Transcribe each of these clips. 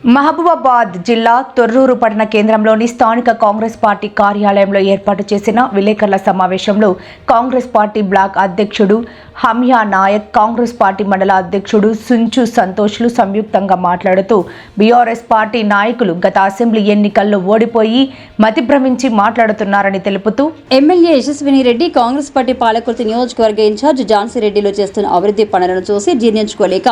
మహబూబాబాద్ జిల్లా తొర్రూరు పట్టణ కేంద్రంలోని స్థానిక కాంగ్రెస్ పార్టీ కార్యాలయంలో ఏర్పాటు చేసిన విలేకరుల సమావేశంలో కాంగ్రెస్ పార్టీ బ్లాక్ అధ్యక్షుడు హమియా నాయక్, కాంగ్రెస్ పార్టీ మండల అధ్యక్షుడు సుంచు సంతోష్లు సంయుక్తంగా మాట్లాడుతూ బీఆర్ఎస్ పార్టీ నాయకులు గత అసెంబ్లీ ఎన్నికల్లో ఓడిపోయి మతిభ్రమించి మాట్లాడుతున్నారని తెలుపుతూ ఎమ్మెల్యే యశస్విని రెడ్డి కాంగ్రెస్ పార్టీ పాలకుర్తి నియోజకవర్గ ఇన్ఛార్జ్ ఝాన్సీ రెడ్డిలో చేస్తున్న అభివృద్ధి పనులను చూసి జీర్ణించుకోలేక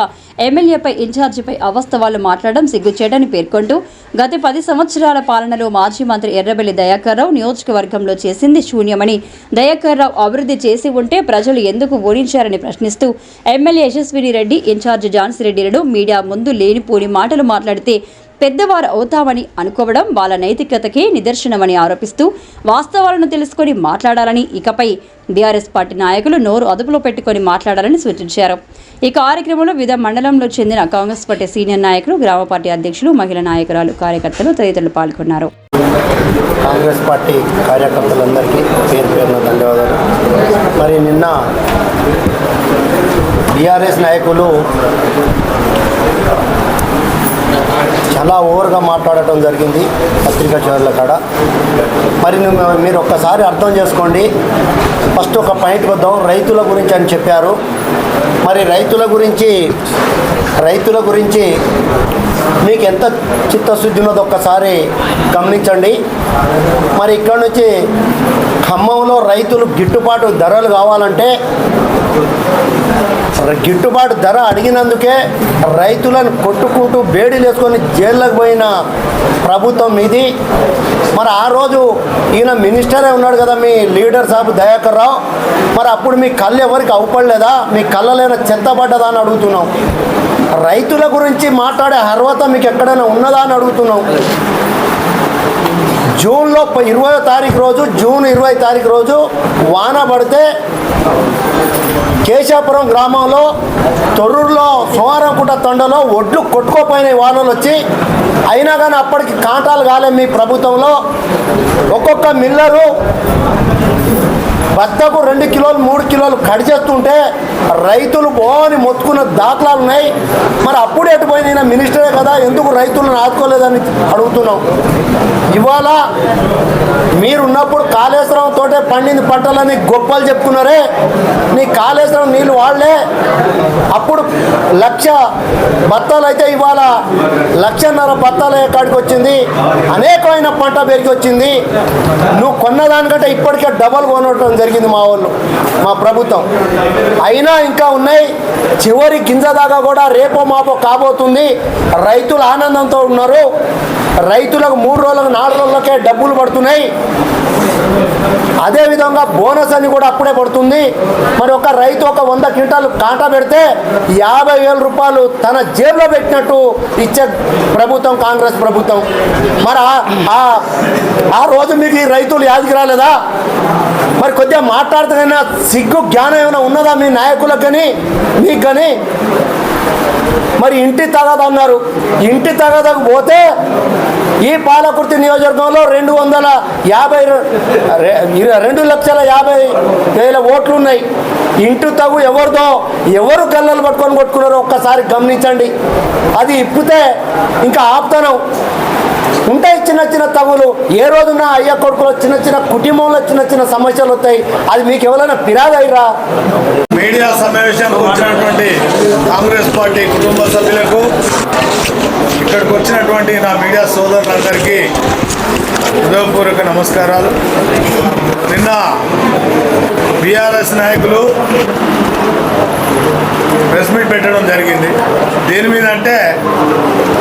ఎమ్మెల్యేపై ఇన్ఛార్జిపై అవాస్తవాలు మాట్లాడడం సిగ్గుచేటని పేర్కొంటూ గత 10 సంవత్సరాల పాలనలో మాజీ మంత్రి ఎర్రబెల్లి దయాకర్ రావు నియోజకవర్గంలో చేసింది శూన్యమని, దయాకర్ రావు అభివృద్ధి చేసి ఉంటే ప్రజలు ఎందుకు ఓడించారని ప్రశ్నిస్తూ ఎమ్మెల్యే యశస్విని రెడ్డి, ఇన్ఛార్జ్ ఝాన్సీ రెడ్డిలను మీడియా ముందు లేనిపోని మాటలు మాట్లాడితే పెద్దవారు అవుతామని అనుకోవడం వాళ్ళ నైతికతకే నిదర్శనమని ఆరోపిస్తూ వాస్తవాలను తెలుసుకొని మాట్లాడాలని, ఇకపై బీఆర్ఎస్ పార్టీ నాయకులు నోరు అదుపులో పెట్టుకొని మాట్లాడాలని సూచించారు. ఈ కార్యక్రమంలో వివిధ మండలంలో చెందిన కాంగ్రెస్ పార్టీ సీనియర్ నాయకులు, గ్రామ పార్టీ అధ్యక్షులు, మహిళా నాయకురాలు, కార్యకర్తలు తదితరులు పాల్గొన్నారు. కాంగ్రెస్ పార్టీ కార్యకర్తలందరికీ పేరు పేరున ధన్యవాదాలు. మరి నిన్న బీఆర్ఎస్ నాయకులు చాలా ఓవర్గా మాట్లాడటం జరిగింది పత్రికా చోదరుల కాడ. మరి మీరు ఒక్కసారి అర్థం చేసుకోండి. ఫస్ట్ ఒక పాయింట్కి వద్దాం. రైతుల గురించి అని చెప్పారు. మరి రైతుల గురించి మీకు ఎంత చిత్తశుద్ధి ఉన్నదో ఒక్కసారి గమనించండి. మరి ఇక్కడ నుంచి ఖమ్మంలో రైతులు గిట్టుబాటు ధరలు కావాలంటే గిట్టుబాటు ధర అడిగినందుకే రైతులను కొట్టుకుంటూ బేడీలు వేసుకొని జైల్లోకి పోయిన ప్రభుత్వం ఇది. మరి ఆ రోజు ఈయన మినిస్టరే ఉన్నాడు కదా, మీ లీడర్ సాబ్ దయాకర్ రావు. మరి అప్పుడు మీ కళ్ళు ఎవరికి అవపడలేదా? మీ కళ్ళలేనా చెత్తపడ్డదా అని అడుగుతున్నాం. రైతుల గురించి మాట్లాడే అర్హత మీకు ఎక్కడైనా ఉన్నదా అని అడుగుతున్నాం. జూన్ 20 తారీఖు రోజు వాన పడితే కేశాపురం గ్రామంలో తొర్రూరులో సోమవారంకుట తండలో ఒడ్లు కొట్టుకోపోయిన వానలు వచ్చి, అయినా కానీ అప్పటికి కాంటాలు కాలే మీ ప్రభుత్వంలో. ఒక్కొక్క మిల్లరు బత్తకు 2 కిలోలు 3 కిలోలు కట్ చేస్తుంటే రైతులు పోని మొత్తుకున్న దాఖలాలు ఉన్నాయి. మరి అప్పుడు ఎటుపోయిన మినిస్టరే కదా, ఎందుకు రైతులను ఆదుకోలేదని అడుగుతున్నాం. ఇవాళ మీరున్నప్పుడు కాళేశ్వరం తోటే పండింది పంటలని గొప్పలు చెప్పుకున్నారే. నీ కాళేశ్వరం నీళ్ళు వాడలే. అప్పుడు 1,00,000 బత్తాలు అయితే ఇవాళ 1,50,000 బత్తాలు ఎక్కడికి వచ్చింది. అనేకమైన పంట పెరిగి వచ్చింది. నువ్వు కొన్నదానికంటే ఇప్పటికే డబల్ కొనడం జరిగింది మా ప్రభుత్వం. అయినా ఇంకా ఉన్నాయి. చివరి గింజ దాకా కూడా రేపో మాపో కాబోతుంది. రైతులు ఆనందంతో ఉన్నారు. రైతులకు 3 రోజులకు 4 రోజులకే డబ్బులు పడుతున్నాయి. అదేవిధంగా బోనస్ అని కూడా అప్పుడే పడుతుంది. మరి ఒక రైతు ఒక 100 క్వింటాలు కాంటా పెడితే 50,000 రూపాయలు తన జేబులో పెట్టినట్టు ఇచ్చే ప్రభుత్వం కాంగ్రెస్ ప్రభుత్వం. మరి ఆ రోజు మీకు ఈ రైతులు యాదికి రాలేదా? మరి కొద్దిగా మాట్లాడుతున్నా సిగ్గు జ్ఞానం ఏమైనా ఉన్నదా మీ నాయకులకు కానీ మీకు కానీ? మరి ఇంటి తగాద అన్నారు. ఇంటి తగాదకు పోతే ఈ పాలకుర్తి నియోజకవర్గంలో 2,50,000 ఓట్లు ఉన్నాయి. ఇంటి తగు ఎవరు కళ్ళలు పట్టుకొని కొట్టుకున్నారో ఒక్కసారి గమనించండి. అది ఇప్పితే ఇంకా ఆపుతాను. ఉంటాయి చిన్న తగులు. ఏ రోజున అయ్య కొడుకులో చిన్న కుటుంబంలో చిన్న సమస్యలు వస్తాయి. అది మీకు ఎవరైనా ఫిర్యాదు. మీడియా సమావేశానికి వచ్చినటువంటి కాంగ్రెస్ పార్టీ కుటుంబ సభ్యులకు, ఇక్కడికి వచ్చినటువంటి నా మీడియా సోదరులందరికీ హృదయపూర్వక నమస్కారాలు. నిన్న బీఆర్ఎస్ నాయకులు ప్రెస్ మీట్ పెట్టడం జరిగింది. దేని మీద అంటే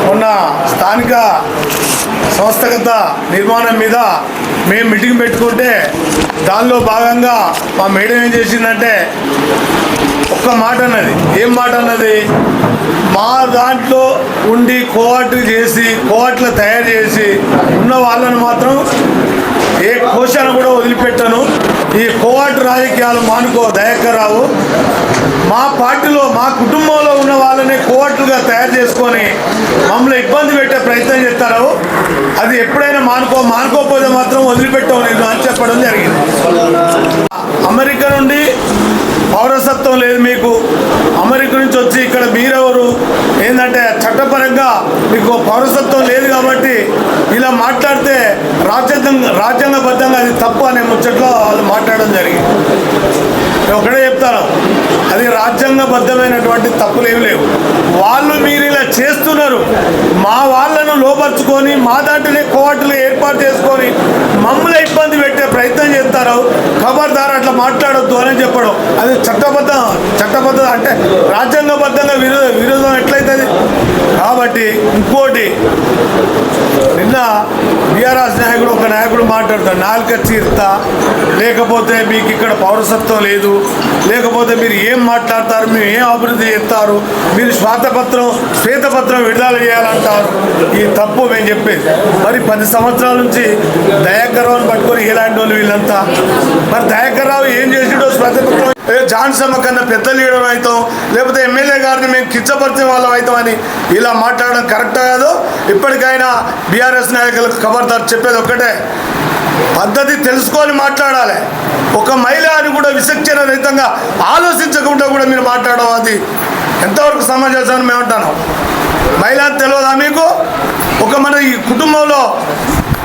మొన్న స్థానిక సంస్థాగత నిర్మాణం మీద మేము మీటింగ్ పెట్టుకుంటే దానిలో భాగంగా మా మేడం ఏం చేసిందంటే ఒక్క మాట అన్నది. ఏం మాట అన్నది? మా దాంట్లో ఉండి కోవాట్లు తయారు చేసి ఉన్న వాళ్ళను మాత్రం ఏ కోశాన్ని కూడా వదిలిపెట్టను. ఈ కోవాటు రాజకీయాలు మానుకో దయాకర్ రావు. మా పార్టీలో మా కుటుంబంలో ఉన్న వాళ్ళని కోవాట్లుగా తయారు చేసుకొని మమ్మల్ని ఇబ్బంది పెట్టే ప్రయత్నం చేస్తారు. అది ఎప్పుడైనా మానుకోకపోతే మాత్రం వదిలిపెట్టావు నేను అని చెప్పడం జరిగింది. అమెరికా నుండి పౌరసత్వం లేదు మీకు. అమెరికా నుంచి వచ్చి ఇక్కడ మీరెవరు, ఏం ఏంటంటే చట్టపరంగా మీకు పౌరసత్వం లేదు కాబట్టి ఇలా మాట్లాడితే రాజ్యాంగబద్ధంగా అది తప్పు అనే ముచ్చట్లో వాళ్ళు మాట్లాడడం జరిగింది. నేను ఒకటే చెప్తాను, అది రాజ్యాంగబద్ధమైనటువంటి తప్పులు ఏమి లేవు. వాళ్ళు మీరు ఇలా చేస్తున్నారు, మా వాళ్ళను లోపరుచుకొని మా దాంట్లోనే కోర్టులు ఏర్పాటు చేసుకొని మమ్మల్ని ఇబ్బంది పెట్టే ప్రయత్నం చేస్తారు. ఖబర్దార్ అట్లా మాట్లాడొద్దు అని చెప్పడం అది చట్టబద్ధ అంటే రాజ్యాంగబద్ధంగా విరోధం ఎట్లయితుంది. కాబట్టి ఇంకోటి, నిన్న బీఆర్ఎస్ నాయకుడు ఒక నాయకుడు మాట్లాడతాడు, నాలుక చీర్తా, లేకపోతే మీకు ఇక్కడ పౌరసత్వం లేదు, లేకపోతే మీరు ఏం మాట్లాడతారు, మీరు ఏం అభివృద్ధి చేస్తారు, మీరు శ్వేతపత్రం విడుదల చేయాలంటారు. ఈ తప్పు మేము చెప్పేది. మరి 10 సంవత్సరాల నుంచి దయాకర్ రావుని పట్టుకొని ఇలాంటి వాళ్ళు వీళ్ళంతా, మరి దయాకర్ రావు ఏం చేసాడో శ్వేతపత్రం జాన్సమ్మ కన్నా పెద్ద లీడర్ అవుతాం, లేకపోతే ఎమ్మెల్యే గారిని మేము కించపరిచే వాళ్ళం అవుతామని ఇలా మాట్లాడడం కరెక్ట్ కాదు. ఇప్పటికైనా బీఆర్ఎస్ నాయకులకు ఖబర్దార్ చెప్పేది ఒక్కటే, పద్ధతి తెలుసుకొని మాట్లాడాలి. ఒక మహిళ అని కూడా విచక్షణ రహితంగా ఆలోచించకుండా కూడా మీరు మాట్లాడడం అది ఎంతవరకు సమాజం మేము అంటాను. మహిళ అని తెలియదా మీకు? మన ఈ కుటుంబంలో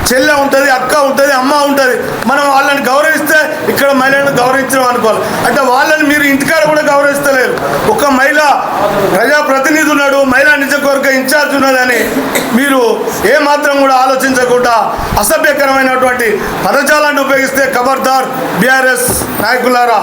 చెల్లె ఉంటుంది, అక్క ఉంటుంది, అమ్మ ఉంటుంది. మనం వాళ్ళని గౌరవిస్తే ఇక్కడ మహిళలను గౌరవించడం అనుకోవాలి. అంటే వాళ్ళని మీరు ఇంటికాడ కూడా గౌరవిస్తలేరు. ఒక మహిళ ప్రజాప్రతినిధి ఉన్నాడు, మహిళా నియోజకవర్గ ఇన్ఛార్జ్ ఉన్నదని మీరు ఏమాత్రం కూడా ఆలోచించకుండా అసభ్యకరమైనటువంటి పదజాలాన్ని ఉపయోగిస్తే ఖబర్దార్ బీఆర్ఎస్ నాయకులారా.